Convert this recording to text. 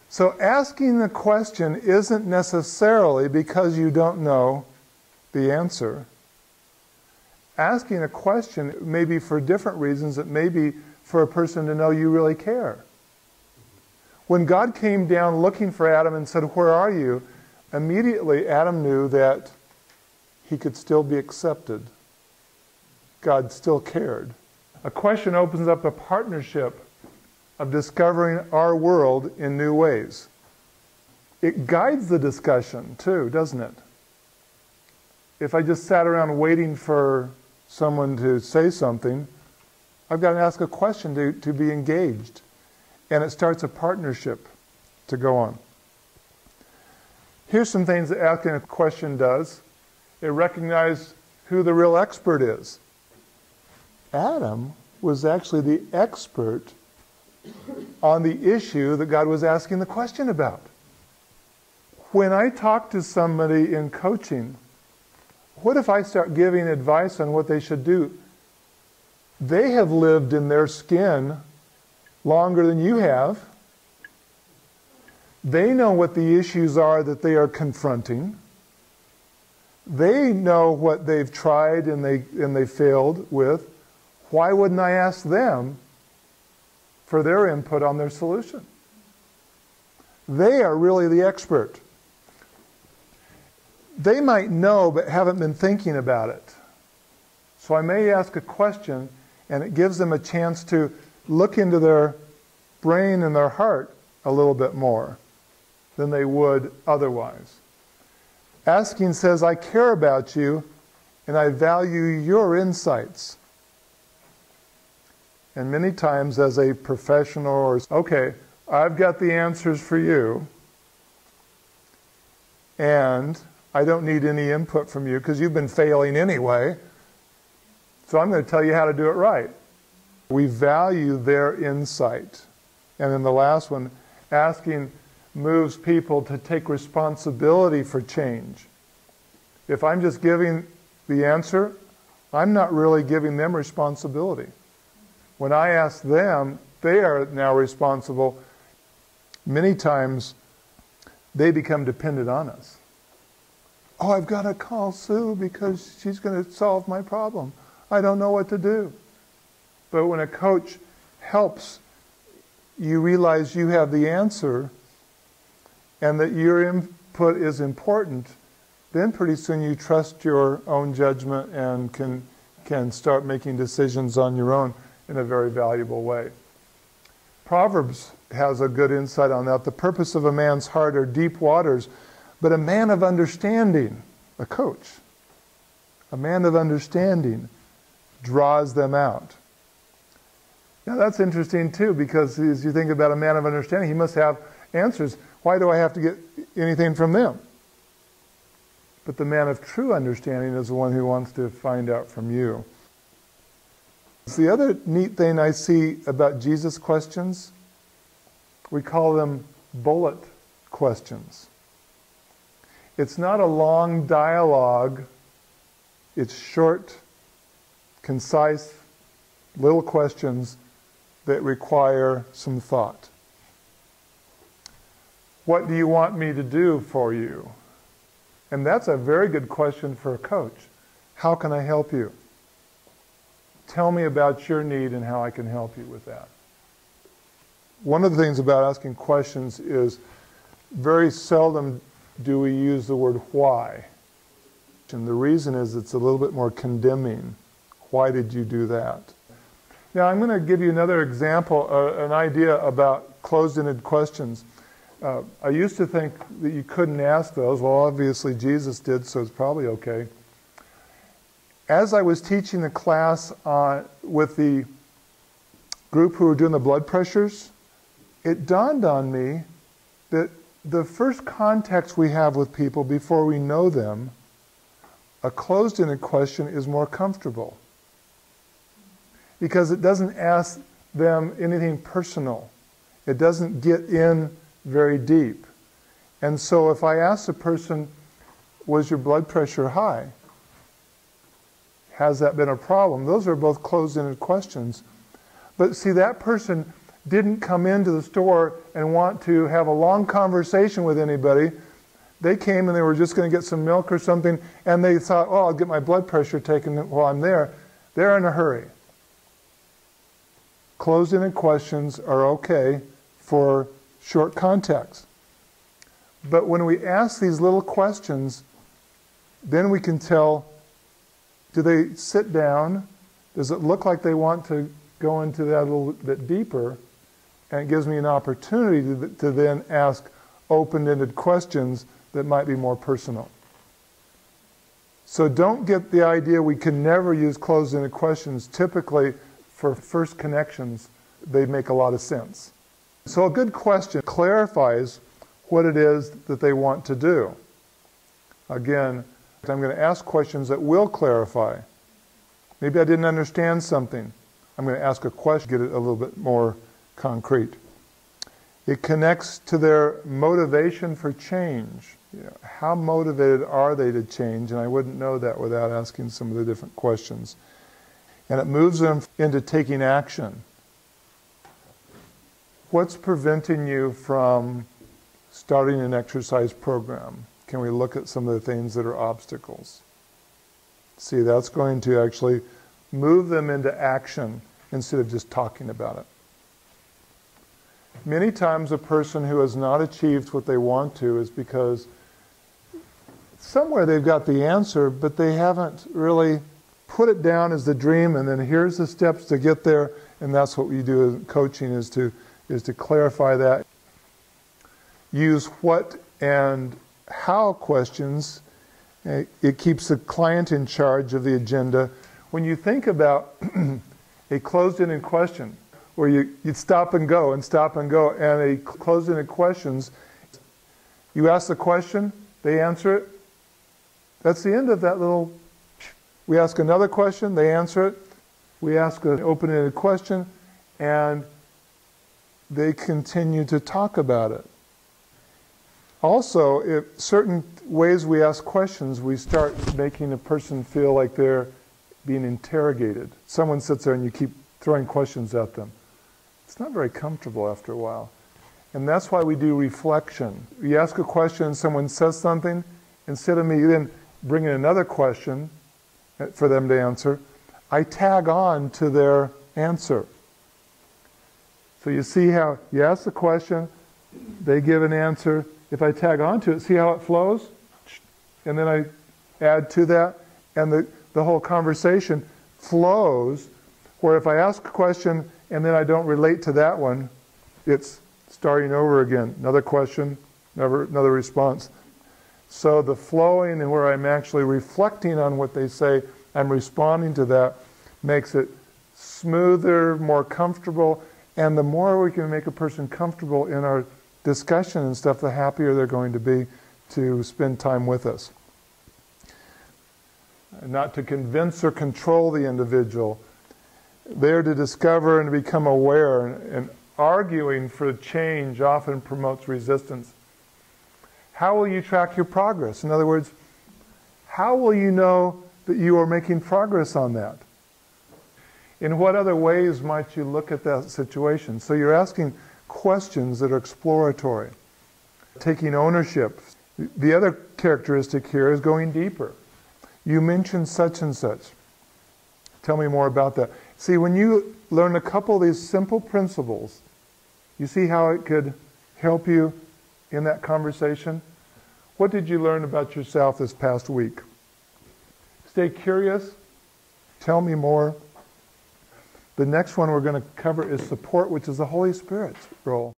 So asking the question isn't necessarily because you don't know the answer. Asking a question may be for different reasons. It may be for a person to know you really care. When God came down looking for Adam and said, "Where are you?" immediately Adam knew that he could still be accepted. God still cared. A question opens up a partnership of discovering our world in new ways. It guides the discussion too, doesn't it? If I just sat around waiting for someone to say something, I've got to ask a question to be engaged. And it starts a partnership to go on. Here's some things that asking a question does. It recognizes who the real expert is. Adam was actually the expert on the issue that God was asking the question about. When I talk to somebody in coaching, what if I start giving advice on what they should do? They have lived in their skin longer than you have. They know what the issues are that they are confronting. They know what they've tried and they failed with. Why wouldn't I ask them for their input on their solution? They are really the expert. They might know but haven't been thinking about it. So I may ask a question and it gives them a chance to look into their brain and their heart a little bit more than they would otherwise. Asking says, I care about you and I value your insights. And many times as a professional or, okay, I've got the answers for you and I don't need any input from you because you've been failing anyway. So I'm going to tell you how to do it right. We value their insight. And in the last one, asking moves people to take responsibility for change. If I'm just giving the answer, I'm not really giving them responsibility. When I ask them, they are now responsible. Many times, they become dependent on us. Oh, I've got to call Sue because she's going to solve my problem. I don't know what to do. But when a coach helps, you realize you have the answer and that your input is important, then pretty soon you trust your own judgment and can start making decisions on your own in a very valuable way. Proverbs has a good insight on that. The purpose of a man's heart are deep waters, but a man of understanding, a coach, a man of understanding draws them out. Now that's interesting too, because as you think about a man of understanding, he must have answers. Why do I have to get anything from them? But the man of true understanding is the one who wants to find out from you. The other neat thing I see about Jesus' questions, we call them bullet questions. It's not a long dialogue. It's short, concise, little questions that require some thought. What do you want me to do for you? And that's a very good question for a coach. How can I help you? Tell me about your need and how I can help you with that. One of the things about asking questions is very seldom do we use the word why. And the reason is it's a little bit more condemning. Why did you do that? Now I'm going to give you another example, an idea about closed-ended questions. I used to think that you couldn't ask those. Well, obviously Jesus did, so it's probably okay. As I was teaching the class with the group who were doing the blood pressures, it dawned on me that the first context we have with people before we know them, a closed-ended question is more comfortable. Because it doesn't ask them anything personal. It doesn't get in very deep. And so if I ask a person, was your blood pressure high? Has that been a problem? Those are both closed-ended questions. But see, that person didn't come into the store and want to have a long conversation with anybody. They came and they were just going to get some milk or something, and they thought, oh, I'll get my blood pressure taken while I'm there. They're in a hurry. Closed-ended questions are okay for short context. But when we ask these little questions, then we can tell, do they sit down? Does it look like they want to go into that a little bit deeper? And it gives me an opportunity to then ask open-ended questions that might be more personal. So don't get the idea we can never use closed-ended questions. Typically, for first connections, they make a lot of sense. So a good question clarifies what it is that they want to do. Again, I'm going to ask questions that will clarify. Maybe I didn't understand something. I'm going to ask a question, get it a little bit more concrete. It connects to their motivation for change. You know, how motivated are they to change? And I wouldn't know that without asking some of the different questions. And it moves them into taking action. What's preventing you from starting an exercise program? Can we look at some of the things that are obstacles? See, that's going to actually move them into action instead of just talking about it. Many times a person who has not achieved what they want to is because somewhere they've got the answer, but they haven't really put it down as the dream, and then here's the steps to get there, and that's what we do in coaching, is to clarify that. Use what and how questions. It keeps the client in charge of the agenda. When you think about a closed-ended question, where you stop and go, and a closed-ended questions, you ask the question, they answer it. That's the end of that little. We ask another question, they answer it. We ask an open-ended question, and they continue to talk about it. Also, if certain ways we ask questions, we start making a person feel like they're being interrogated. Someone sits there and you keep throwing questions at them. It's not very comfortable after a while. And that's why we do reflection. You ask a question and someone says something, instead of me then bringing another question for them to answer, I tag on to their answer. So you see how you ask the question, they give an answer. If I tag on to it, see how it flows? And then I add to that, and the whole conversation flows, where if I ask a question and then I don't relate to that one, it's starting over again. Another question, another response. So the flowing, and where I'm actually reflecting on what they say, I'm responding to that, makes it smoother, more comfortable, and the more we can make a person comfortable in our discussion and stuff, the happier they're going to be to spend time with us. Not to convince or control the individual. They're to discover and become aware, and arguing for change often promotes resistance. How will you track your progress? In other words, how will you know that you are making progress on that? In what other ways might you look at that situation? So you're asking questions that are exploratory, taking ownership. The other characteristic here is going deeper. You mentioned such and such. Tell me more about that. See, when you learn a couple of these simple principles, you see how it could help you in that conversation? What did you learn about yourself this past week? Stay curious. Tell me more. The next one we're going to cover is support, which is the Holy Spirit's role.